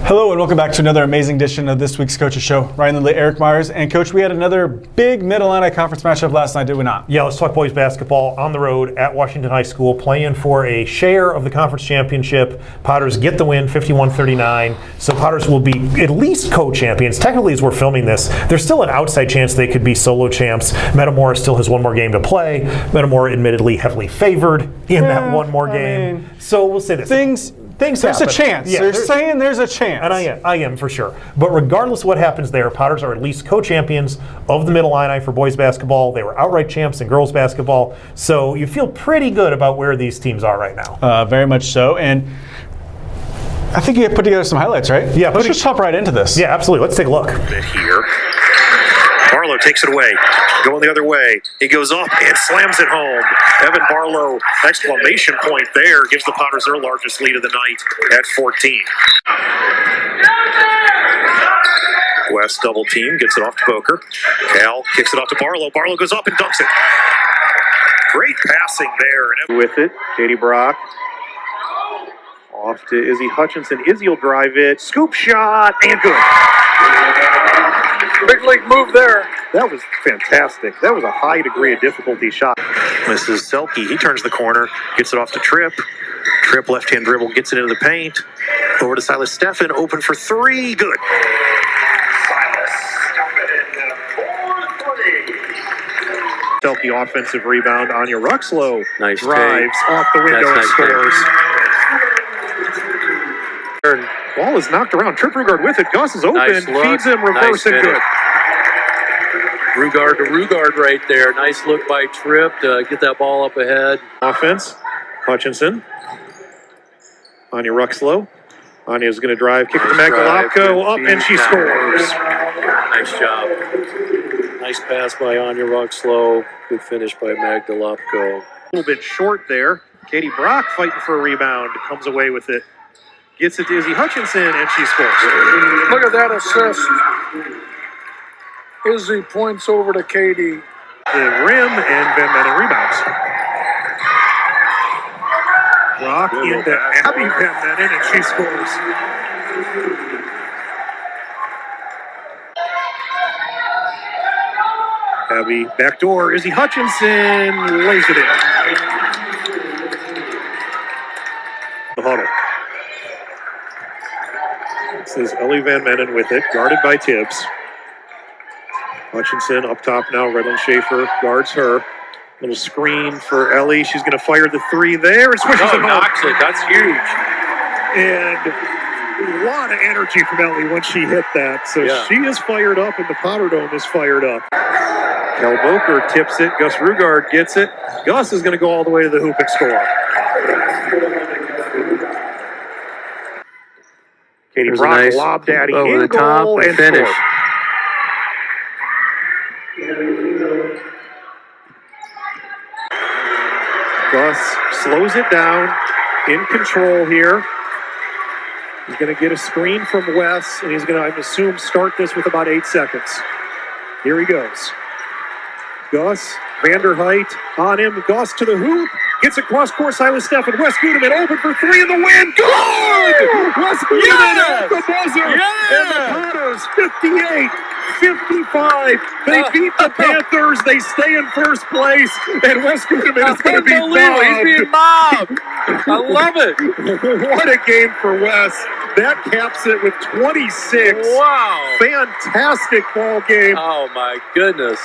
Hello and welcome back to another amazing edition of this week's Coach's Show. Ryan Lindley, Eric Myers, and Coach, we had another big Mid-Atlantic Conference matchup last night, did we not? Yeah, let's talk boys basketball on the road at Washington High School, playing for a share of the conference championship. Potters get the win, 51-39. So Potters will be at least co-champions. Technically, as we're filming this, there's still an outside chance they could be solo champs. Metamora still has one more game to play. Metamora admittedly heavily favored in that one more game. So we'll say this. Things there's happen. A chance. Yeah, they're saying there's a chance. And I am for sure. But regardless of what happens there, Potters are at least co-champions of the Mid-Illini for boys basketball. They were outright champs in girls basketball. So you feel pretty good about where these teams are right now. Very much so. And I think you have put together some highlights, right? Yeah. Let's just hop right into this. Yeah, absolutely. Let's take a look. Here. Barlow takes it away. Going the other way. He goes up and slams it home. Evan Barlow, exclamation point there, gives the Potters their largest lead of the night at 14. West double team, gets it off to Boker. Cal kicks it off to Barlow. Barlow goes up and dunks it. Great passing there. With it, Katie Brock. Off to Izzy Hutchinson. Izzy will drive it. Scoop shot, and good. Big league move there. That was fantastic. That was a high degree of difficulty shot. Misses Selke. He turns the corner, gets it off to Tripp. Tripp left-hand dribble, gets it into the paint. Over to Silas Steffen, open for three. Good. Selke offensive rebound. Anya Ruxlow Nice drives off the window and scores. Ball is knocked around. Tripp Rugard with it. Gus is open. Nice look. Feeds him. Reverse and good. Rugard to Rugard right there. Nice look by Tripp to get that ball up ahead. Offense. Hutchinson. Anya Ruxlow. Anya's going to drive. Kick to Magdalopko. Up and she scores. Nice job. Nice pass by Anya Ruxlow. Good finish by Magdalopko. A little bit short there. Katie Brock fighting for a rebound. Comes away with it. Gets it to Izzy Hutchinson, and she scores. Look at that assist. Izzy points over to Katie. The rim, and Van Mennen rebounds. Brock into Abby Van Mennen, and she scores. Abby, backdoor, Izzy Hutchinson lays it in. The huddle. This is Ellie Van Mennen with it, guarded by Tibbs. Hutchinson up top now. Redlyn Schaefer guards her. Little screen for Ellie. She's going to fire the three there and swishes it home. Knocks it. That's huge. And a lot of energy from Ellie when she hit that. So she is fired up, and the Potter Dome is fired up. Kel Boker tips it. Gus Rugard gets it. Gus is going to go all the way to the hoop and score. Katie There's Brock, a nice lob daddy over in the goal top and finish. score. Gus slows it down, in control here. He's going to get a screen from Wes, and he's going to, I assume, start this with about 8 seconds. Here he goes. Gus, Vanderheit on him. Gus to the hoop. Gets across court. Silas Steffen. Wes Gudeman open for three in the win. Good! Wes Gudeman at the buzzer. And the Potters 58-55. They beat the Panthers. They stay in first place. And Wes Gudeman is going to be mobbed. He's being mobbed. I love it. What a game for Wes. That caps it with 26. Wow. Fantastic ball game. Oh, my goodness.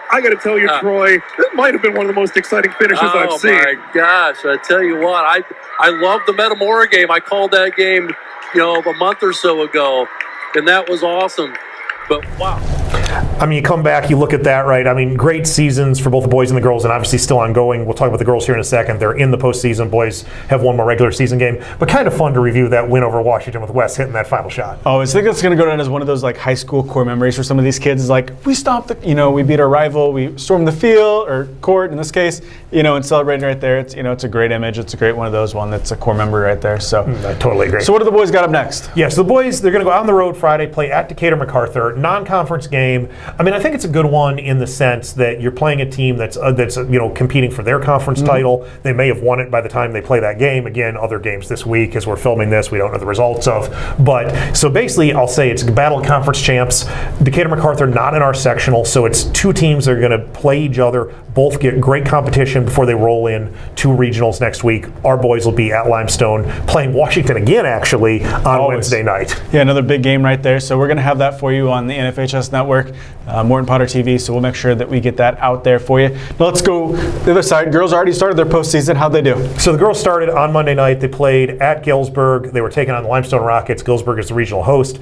I got to tell you, Troy, that might have been one of the most exciting finishes I've seen. Oh, my gosh. I tell you what, I love the Metamora game. I called that game, a month or so ago, and that was awesome. But, wow. I mean, you come back, you look at that, right? I mean, great seasons for both the boys and the girls, and obviously still ongoing. We'll talk about the girls here in a second. They're in the postseason. Boys have one more regular season game. But kind of fun to review that win over Washington with Wes hitting that final shot. Oh, I think it's going to go down as one of those like high school core memories for some of these kids. Is like, we stomped we beat our rival, we stormed the field, or court in this case, and celebrating right there. It's, it's a great image. It's a great one of those, one that's a core memory right there. So I totally agree. So what do the boys got up next? Yeah, so the boys, they're going to go on the road Friday, play at Decatur MacArthur, non-conference game. I mean, I think it's a good one in the sense that you're playing a team that's competing for their conference title. They may have won it by the time they play that game. Again, other games this week as we're filming this, we don't know the results of. But so basically, I'll say it's a battle of conference champs. Decatur MacArthur not in our sectional, so it's two teams that are going to play each other. Both get great competition before they roll in 2 regionals next week. Our boys will be at Limestone playing Washington again, actually, on Wednesday night. Yeah, another big game right there. So we're going to have that for you on the NFHS network, Morton Potter TV. So we'll make sure that we get that out there for you. Now let's go the other side. Girls already started their postseason. How'd they do? So the girls started on Monday night. They played at Galesburg. They were taking on the Limestone Rockets. Galesburg is the regional host.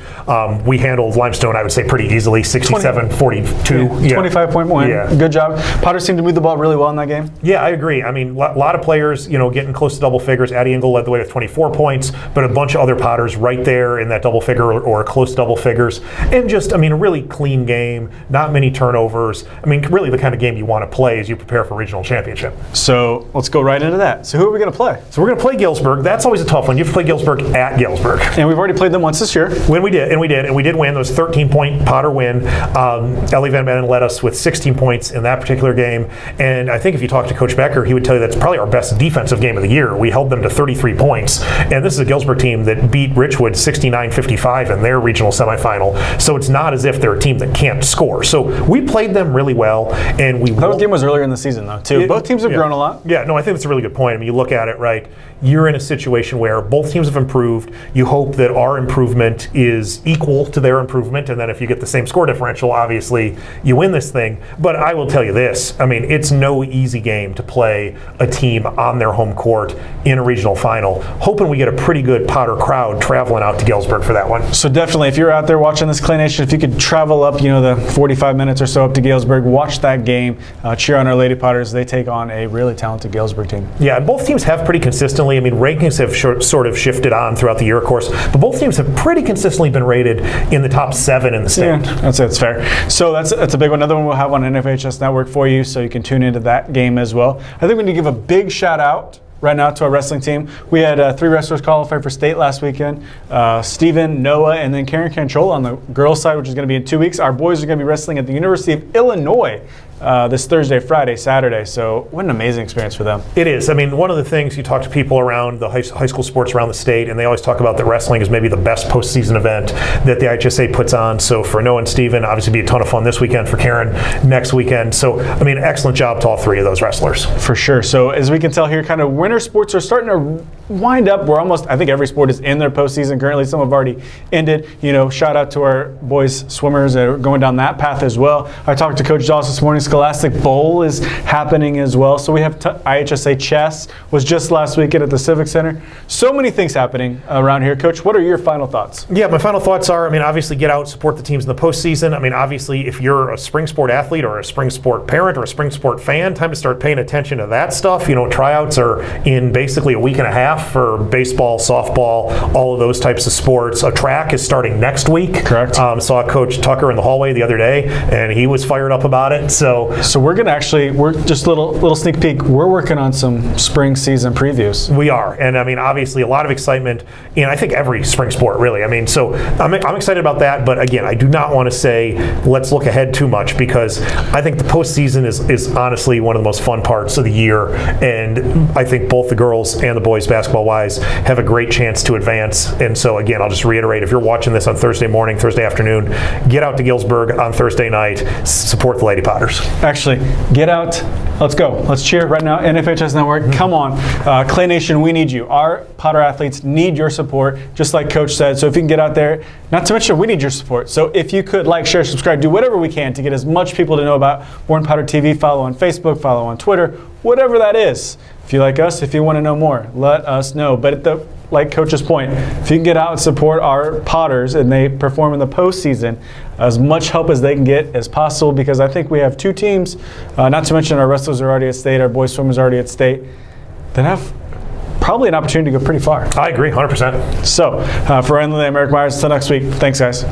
We handled Limestone, I would say, pretty easily, 67-42. 25-point win. Yeah. Good job. Potter seemed to move the ball really well in that game. Yeah, I agree. I mean, a lot of players, getting close to double figures. Addie Engel led the way with 24 points, but a bunch of other Potters right there in that double figure or close to double figures. And just, a really clean game, not many turnovers. Really the kind of game you want to play as you prepare for regional championship. So let's go right into that. So who are we going to play? So we're going to play Galesburg. That's always a tough one. You have to play Galesburg at Galesburg. And we've already played them once this year. We did win. Those 13-point Potter win. Ellie Van Bennen led us with 16 points in that particular game. And I think if you talk to Coach Becker, he would tell you that's probably our best defensive game of the year. We held them to 33 points. And this is a Galesburg team that beat Richwood 69-55 in their regional semifinal. So it's not as if they're a team that can't score. So we played them really well. And that game was earlier in the season, though, too. Both teams have grown a lot. Yeah, no, I think that's a really good point. You look at it, right? You're in a situation where both teams have improved. You hope that our improvement is equal to their improvement, and then if you get the same score differential, obviously you win this thing. But I will tell you this, it's no easy game to play a team on their home court in a regional final. Hoping we get a pretty good Potter crowd traveling out to Galesburg for that one. So definitely, if you're out there watching this, Clay Nation, if you could travel up, the 45 minutes or so up to Galesburg, watch that game, cheer on our Lady Potters. They take on a really talented Galesburg team. Yeah, and both teams have pretty consistently. Rankings have sort of shifted on throughout the year, of course, but both teams have pretty consistently been rated in the top 7 in the state. Yeah, that's fair. So that's a big one. Another one we'll have on NFHS Network for you, so you can tune into that game as well. I think we need to give a big shout out right now to our wrestling team. We had 3 wrestlers qualify for state last weekend. Stephen, Noah, and then Karen Cantrola on the girls' side, which is going to be in 2 weeks. Our boys are going to be wrestling at the University of Illinois this Thursday, Friday, Saturday. So what an amazing experience for them. It is. One of the things you talk to people around the high school sports around the state, and they always talk about that wrestling is maybe the best postseason event that the IHSA puts on. So for Noah and Stephen, obviously be a ton of fun this weekend. For Karen, next weekend. So, excellent job to all 3 of those wrestlers. For sure. So as we can tell here, kind of winter sports are starting to wind up. I think every sport is in their postseason currently. Some have already ended. Shout out to our boys swimmers that are going down that path as well. I talked to Coach Dawes this morning. Scholastic Bowl is happening as well. So we have IHSA chess was just last weekend at the Civic Center. So many things happening around here. Coach, what are your final thoughts? Yeah, my final thoughts are, obviously get out, support the teams in the postseason. Obviously if you're a spring sport athlete or a spring sport parent or a spring sport fan, time to start paying attention to that stuff. Tryouts are in basically a week and a half for baseball, softball, all of those types of sports. A track is starting next week. Correct. Saw Coach Tucker in the hallway the other day, and he was fired up about it. So we're going to we're just a little sneak peek. We're working on some spring season previews. We are, and obviously a lot of excitement in I think every spring sport really. So I'm excited about that, but again, I do not want to say let's look ahead too much because I think the postseason is honestly one of the most fun parts of the year, and I think both the girls and the boys basketball-wise have a great chance to advance. And so again, I'll just reiterate, if you're watching this on Thursday morning, Thursday afternoon, get out to Galesburg on Thursday night, support the Lady Potters. Actually, get out. Let's go. Let's cheer right now. NFHS Network, come on. Clay Nation, we need you. Our Potter athletes need your support, just like Coach said. So if you can get out there, not to mention we need your support. So if you could like, share, subscribe, do whatever we can to get as much people to know about Morton Potter TV. Follow on Facebook, follow on Twitter, whatever that is. If you like us, if you want to know more, let us know. But like Coach's point, if you can get out and support our Potters and they perform in the postseason, as much help as they can get as possible, because I think we have 2 teams, not to mention our wrestlers are already at state, our boys swimmers are already at state, that have probably an opportunity to go pretty far. I agree, 100%. So for Emily American Myers, until next week, thanks guys.